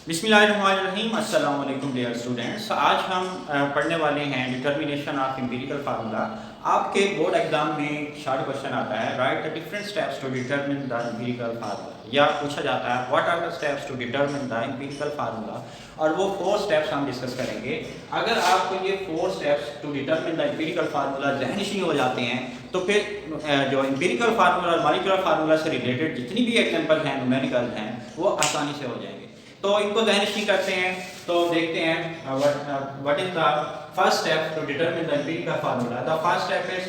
बिस्मिल्लाहिर्रहमानिर्रहीम। अस्सलाम वालेकुम डियर स्टूडेंट्स। आज हम पढ़ने वाले हैं डिटर्मिनेशन ऑफ एम्पिरिकल फार्मूला। आपके बोर्ड एग्जाम में शॉर्ट क्वेश्चन आता है, write the different steps to determine the empirical formula, या पूछा जाता है what are the steps to determine the empirical formula, और वो 4 स्टेप्स हम डिस्कस करेंगे। अगर आपको ये 4 steps to determine the empirical formula ज़हनशी हो जाते हैं तो फिर जो एम्पिरिकल फार्मूला और मॉलिक्यूलर फार्मूला से रिलेटेड जितनी भी एग्जाम्पल हैं, न्यूमेरिकल हैं, वो आसानी से हो जाएंगे। तो इनको ज़हनशी करते हैं। तो देखते हैं what is the first step to determine the empirical formula. The first step is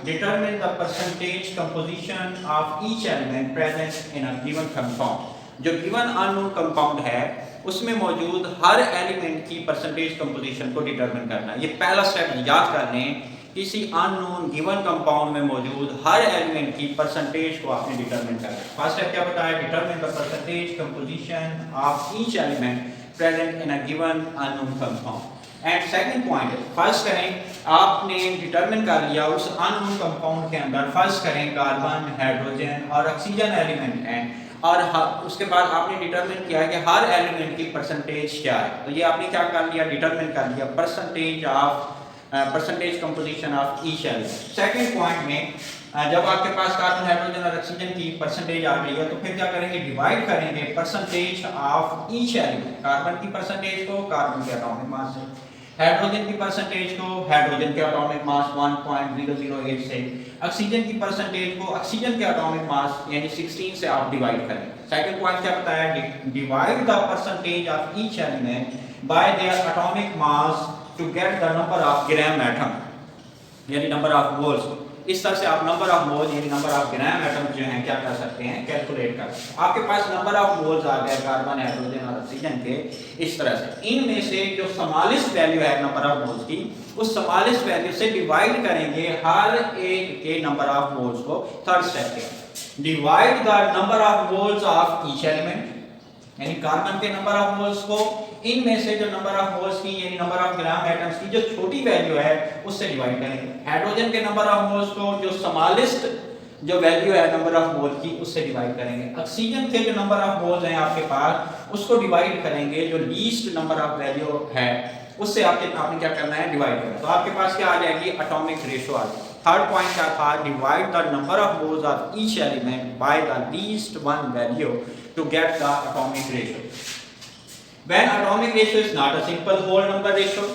determine the percentage composition of each element present in a given compound. जो गिवन अननोन कंपाउंड है उसमें मौजूद हर एलिमेंट की परसेंटेज कंपोजिशन को determine करना। ये पहला स्टेप याद कर लें। किसी अननोन गिवन कंपाउंड में मौजूद हर एलिमेंट की परसेंटेज को आपने डिटरमिन करना है। फर्स्ट स्टेप क्या बताया? Determine the percentage composition of each element present in a given unknown compound. And second point, first करें, आपने डिटरमिन कर लिया उस अननोन कंपाउंड के अंदर फर्स्ट करें कार्बन, हाइड्रोजन और ऑक्सीजन एलिमेंट हैं, और उसके बाद आपने डिटरमिन किया कि हर एलिमेंट की परसेंटेज क्या है। तो ये आपने क्या कर लिया? डिटरमिन कर लिया percentage composition of each element. Second point में जब आपके पास कार्बन, हाइड्रोजन और ऑक्सीजन की परसेंटेज आ गई है तो फिर क्या करेंगे? डिवाइड करेंगे percentage of each element. Carbon की परसेंटेज को कार्बन के एटॉमिक मास से, हाइड्रोजन की परसेंटेज को हाइड्रोजन के एटॉमिक मास 1.008 से, ऑक्सीजन की परसेंटेज को ऑक्सीजन के एटॉमिक मास यानी 16 से आप डिवाइड करेंगे। सेकंड पॉइंट क्या बताया? Divide the percentage of each element by their atomic mass to get the number of gram atom यानी नंबर ऑफ मोल्स। इस तरह से आप नंबर ऑफ मोल यानी नंबर ऑफ ग्राम एटम जो हैं क्या कर सकते हैं? कैलकुलेट कर सकते हैं। आपके पास नंबर ऑफ मोल्स आ गए कार्बन, हाइड्रोजन और ऑक्सीजन के। इस तरह से इनमें से जो समालिस्ट वैल्यू है नंबर ऑफ मोल्स की, उस समालिस्ट वैल्यू से डिवाइड करेंगे हर एक के नंबर ऑफ मोल्स को। थर्ड स्टेप के divide the number of moles of each element यानी कार्बन के नंबर ऑफ मोल्स को इनमें से जो नंबर ऑफ मोल्स की यानी नंबर ऑफ ग्राम एटम्स की जो छोटी वैल्यू है उससे डिवाइड करेंगे। हाइड्रोजन के नंबर ऑफ मोल्स को जो समालिस्ट जो वैल्यू है नंबर ऑफ मोल की उससे डिवाइड करेंगे। ऑक्सीजन के जो नंबर ऑफ मोल्स हैं आपके पास उसको डिवाइड करेंगे जो लीस्ट नंबर ऑफ वैल्यू है उससे आपने क्या करना है? डिवाइड करना। तो आपके पास क्या आ जाएगी? एटॉमिक रेशियो आ जाएगी। थर्ड पॉइंट क्या था? Divide the number of moles of each element by the least one value to get the atomic ratio. When atomic ratio is not a simple whole number ratio,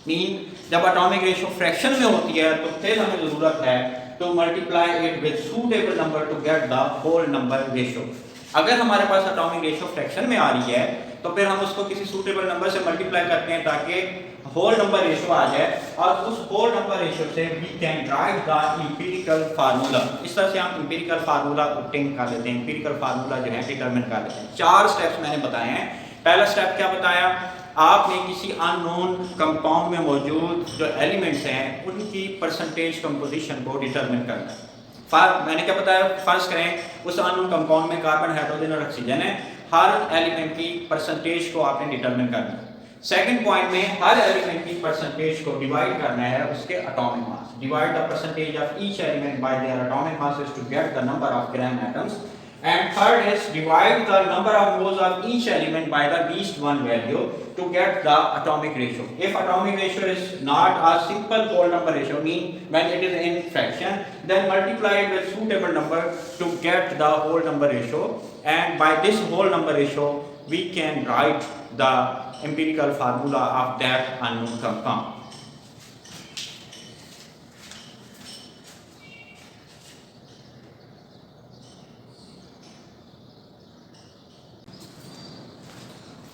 mean जब atomic ratio fraction में होती है तो फिर हमें जरूरत है to multiply it with suitable number to get the whole number ratio. अगर हमारे पास atomic ratio fraction में आ रही है तो फिर हम उसको किसी suitable number से multiply करते हैं ताकि होल नंबर रेशियो आ जाए, और उस होल नंबर रेशियो से we can derive the empirical formula. इस तरह से हम एम्पिरिकल फार्मूला ऑब्टेन कर लेते हैं, एम्पिरिकल फार्मूला जो है डिटरमिन कर लेते हैं। 4 स्टेप्स मैंने बताए हैं। पहला स्टेप क्या बताया? आपने किसी अननोन कंपाउंड में मौजूद जो एलिमेंट्स हैं उनकी परसेंटेज कंपोजिशन को डिटरमिन करना है। मैंने क्या बताया? फर्स्ट करें उस अननोन कंपाउंड में कार्बन, हाइड्रोजन और ऑक्सीजन है, हर एलिमेंट की परसेंटेज को आपने डिटरमिन करना है। सेकंड पॉइंट में हर एलिमेंट की परसेंटेज को डिवाइड करना है उसके atomic mass. Divide the percentage of each element by their atomic masses to get the number of gram atoms. And third is divide the number of moles of each element by the least one value to get the atomic ratio. If atomic ratio is not a simple whole number ratio, mean when it is in fraction, then multiply it with suitable number to get the whole number ratio, and by this whole number ratio we can write the empirical formula of that unknown compound.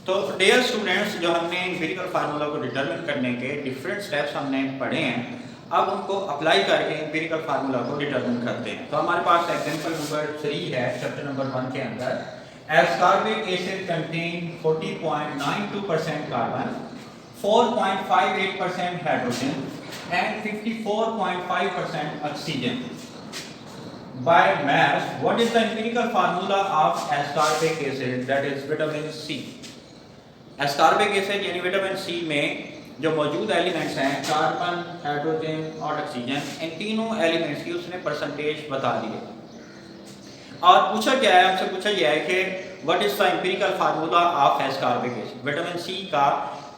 तो dear students, जो हमने empirical formula को determine करने के different steps हमने पढ़े हैं, अब उनको अप्लाई करके एम्पिरिकल फार्मूला को डिटरमिन करते हैं। तो हमारे पास एग्जांपल नंबर 3 है चैप्टर नंबर 1 के अंदर। Ascorbic acid contain 40.92% carbon, 4.58% hydrogen and 54.5% oxygen. By mass, what is the empirical formula of ascorbic acid, that is vitamin C? Ascorbic acid यानी विटामिन सी में जो मौजूद एलिमेंट्स हैं कार्बन, हाइड्रोजन और oxygen, इन तीनों elements की उसने परसेंटेज बता दी है। और पूछा क्या है? हमसे पूछा यह है कि what is the empirical formula of ascorbic acid. Vitamin C का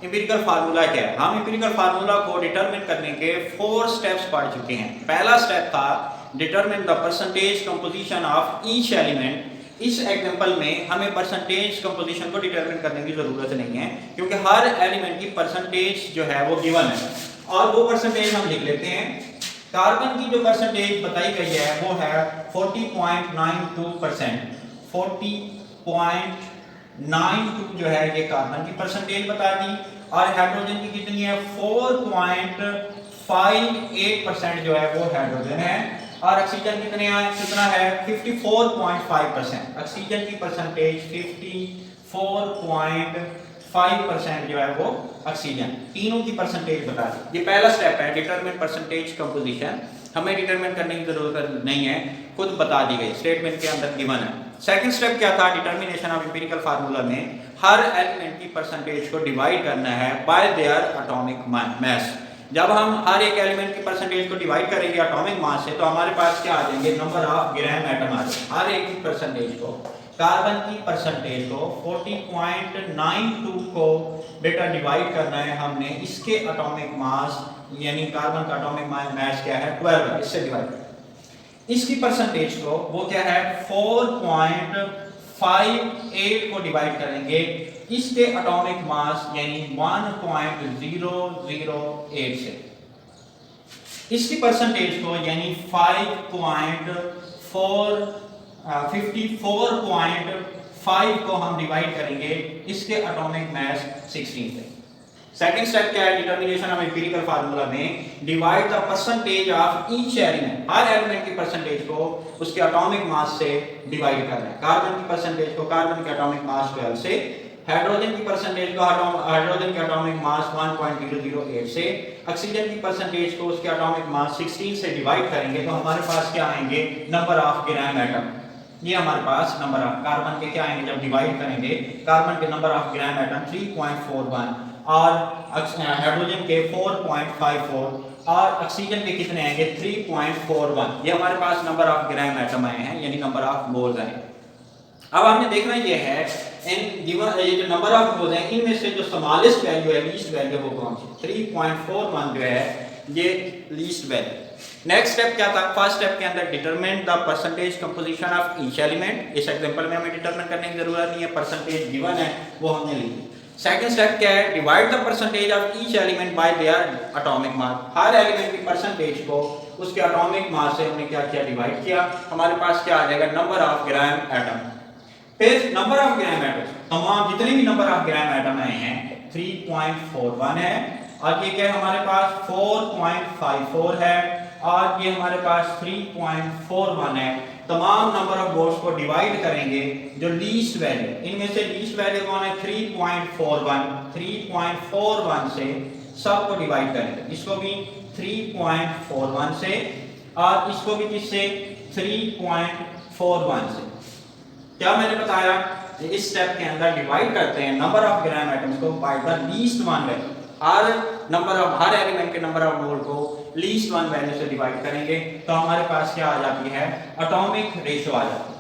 एम्पिरिकल फार्मूला क्या है? हम एम्पिरिकल फार्मूला को डिटरमिन करने के 4 स्टेप्स पढ़ चुके हैं। पहला स्टेप था determine the percentage composition of each element. इस एग्जांपल में हमें परसेंटेज कंपोजिशन को डिटरमिन करने की जरूरत नहीं है, क्योंकि हर एलिमेंट की परसेंटेज जो है वो गिवन है और वो परसेंटेज हम लिख लेते हैं। कार्बन की जो परसेंटेज बताई गई है वो है 40.92%। 40.92 जो है ये कार्बन की परसेंटेज बता दी, और हाइड्रोजन की कितनी है? 4.58% जो है वो हाइड्रोजन है, और ऑक्सीजन कितने है? कितना है? 54.5%। ऑक्सीजन की परसेंटेज 54.5% जो है वो ऑक्सीजन। तीनों की परसेंटेज बता दी। ये पहला स्टेप है डिटरमिन परसेंटेज कंपोजिशन। हमें डिटरमिन करने की जरूरत नहीं है, खुद बता दी गई, स्टेटमेंट के अंदर गिवन है। सेकंड स्टेप क्या था? डिटरमिनेशन ऑफ एम्पिरिकल फार्मूला में हर एलिमेंट की परसेंटेज को डिवाइड करना है बाय देयर एटॉमिक मास। जब हम हर एक एलिमेंट की परसेंटेज को डिवाइड करेंगे एटॉमिक मास से, तो हमारे पास क्या आ जाएंगे? नंबर ऑफ ग्राम एटम आ जाएंगे। हर एक की परसेंटेज को, कार्बन की परसेंटेज को 40.92 को बेटा डिवाइड करना है हमने इसके एटॉमिक मास, यानी कार्बन का एटॉमिक मास क्या है? 12 है, इससे डिवाइड। इसकी परसेंटेज को वो क्या है? 4.58 को डिवाइड करेंगे इसके एटॉमिक मास यानी 1.008 से। इसकी परसेंटेज को यानी 54.5 को हम डिवाइड करेंगे इसके एटॉमिक मास 16 से। सेकंड स्टेप क्या है डिटरमिनेशन ऑफ एम्पिरिकल फार्मूला में? Divide the percentage of each element. Her element की परसेंटेज को उसके एटॉमिक मास से डिवाइड करना है। कार्बन की परसेंटेज को कार्बन के एटॉमिक मास 12 से, हाइड्रोजन की परसेंटेज को हाइड्रोजन के एटॉमिक मास 1.008 से, ऑक्सीजन की परसेंटेज को उसके एटॉमिक मास 16 से डिवाइड करेंगे तो हमारे पास क्या आएंगे? Number of gram atom. ये हमारे पास नंबर ऑफ कार्बन के क्या आएंगे? जब डिवाइड करेंगे कार्बन के नंबर ऑफ ग्राम एटम 3.41 और हाइड्रोजन के 4.54 और ऑक्सीजन के कितने आएंगे? 3.41। ये हमारे पास नंबर ऑफ ग्राम एटम आए हैं, यानी नंबर ऑफ मोल्स आए। अब हमने देखना ये है इन गिवन ये जो नंबर ऑफ मोल्स हैं इनमें से जो स्मॉलेस्ट वैल्यू है, लीस्ट वैल्यू वो कौन सी? 3.41 जो है ये लीस्ट वैल्यू। नेक्स्ट स्टेप क्या था? फर्स्ट स्टेप के अंदर determine the percentage composition of each element. इस एग्जांपल में हमें डिटरमिन करने की जरूरत नहीं है, परसेंटेज गिवन है वो हमने लिखी। सेकंड स्टेप क्या है? Divide the percentage of each element by their atomic mass. Her element की परसेंटेज को उसके एटॉमिक मास से हमने क्या किया? डिवाइड किया। हमारे पास क्या आ जाएगा? Number of gram atom. फिर नंबर ऑफ ग्राम एटम, तमाम जितने भी नंबर ऑफ ग्राम एटम आए हैं 3.41 है, और ये क्या है? हमारे पास 4.54 है, और ये हमारे पास 3.41 है। तमाम नंबर ऑफ मोल्स को डिवाइड करेंगे जो लीस्ट वैल्यू, इनमें से लीस्ट वैल्यू कौन है? 3.41 से सबको डिवाइड करेंगे। इसको भी 3.41 से और इसको भी किससे? 3.41 से। क्या मैंने बताया? इस स्टेप के अंदर डिवाइड करते हैं नंबर ऑफ ग्राम एटम्स को bye the least one value. Her element के नंबर ऑफ मोल को लीस्ट वन वैल्यू से डिवाइड करेंगे तो हमारे पास क्या आ जाती है? एटॉमिक रेशियो आ जाती है।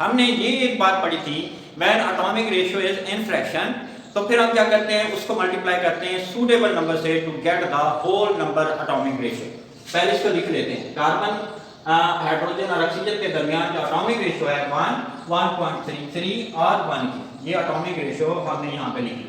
हमने ये एक बात पढ़ी थी, when atomic ratio is in fraction, तो फिर हम क्या करते हैं? उसको मल्टीप्लाई करते हैं सूटेबल नंबर से to get the whole number atomic ratio. पहले इसको लिख लेते हैं। कार्बन, हाइड्रोजन और ऑक्सीजन के दरमियान जो एटॉमिक रेशियो है 1.33 और 1 की, ये एटॉमिक रेशियो हमने यहाँ पे लिखी।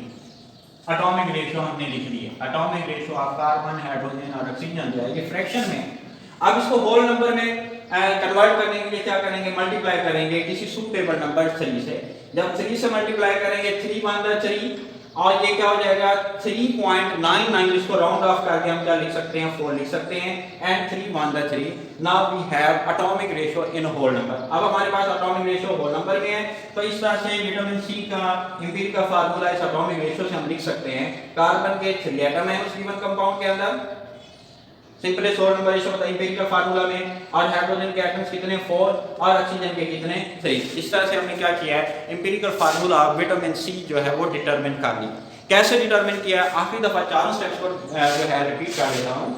एटॉमिक रेशियो हमने लिख लिया। Atomic ratio of carbon, hydrogen और ऑक्सीजन जो है ये फ्रैक्शन में। अब इसको होल नंबर में कन्वर्ट करने के लिए क्या करेंगे? मल्टीप्लाई करेंगे किसी सूटेबल नंबर 3 से। जब 3 से मल्टीप्लाई करेंगे 3 1 3, और ये क्या हो जाएगा? 3.99। इसको राउंड ऑफ करके हम क्या लिख सकते हैं? 4 लिख सकते हैं। And 3 1 3। Now we have atomic ratio in whole number. अब हमारे पास एटॉमिक रेशियो होल नंबर में है, तो इस तरह से विटामिन सी का एम्पिरिकल फार्मूला इस एटॉमिक रेशियो से हम लिख सकते हैं। कार्बन के 3 एटम है उस गिवन कंपाउंड के अंदर, सिंपली होल नंबर रेशियो बताइए एम्पिरिकल फार्मूला में, और हाइड्रोजन के एटम्स कितने? 4 और ऑक्सीजन के कितने? 3। इस तरह से हमने क्या किया है? एम्पिरिकल फार्मूला विटामिन सी जो है वो डिटरमिन कर ली। कैसे डिटरमिन किया? आखिरी दफा 4 स्टेप्स पर जो है रिपीट कर देता हूं।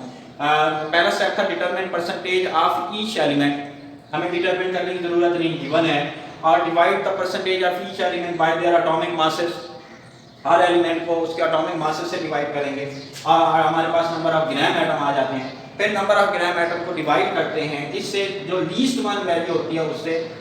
पहला स्टेप था determine percentage of each element. हमें डिटरमिन करने की जरूरत नहीं, गिवन है। और divide the percentage of each element by their atomic masses, her element को उसके एटॉमिक मासेस से डिवाइड करेंगे और हमारे पास नंबर ऑफ ग्राम एटम आ जाते हैं। फिर नंबर ऑफ ग्राम एटम को डिवाइड करते हैं, इससे जो लीस्ट वन वैल्यू होती है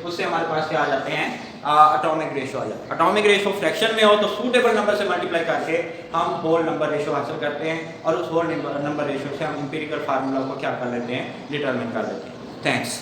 उससे हमारे पास क्या आ जाते हैं, एटॉमिक रेशो आ जाता है। एटॉमिक रेशो फ्रैक्शन में हो तो सूटेबल नंबर से मल्टीप्लाई करके हम होल नंबर रेशो हासिल करते हैं और उस होल नंबर रेशो से हम एम्पिरिकल फार्मूला को क्या कर लेते हैं, डिटरमिन कर लेते हैं। थैंक्स।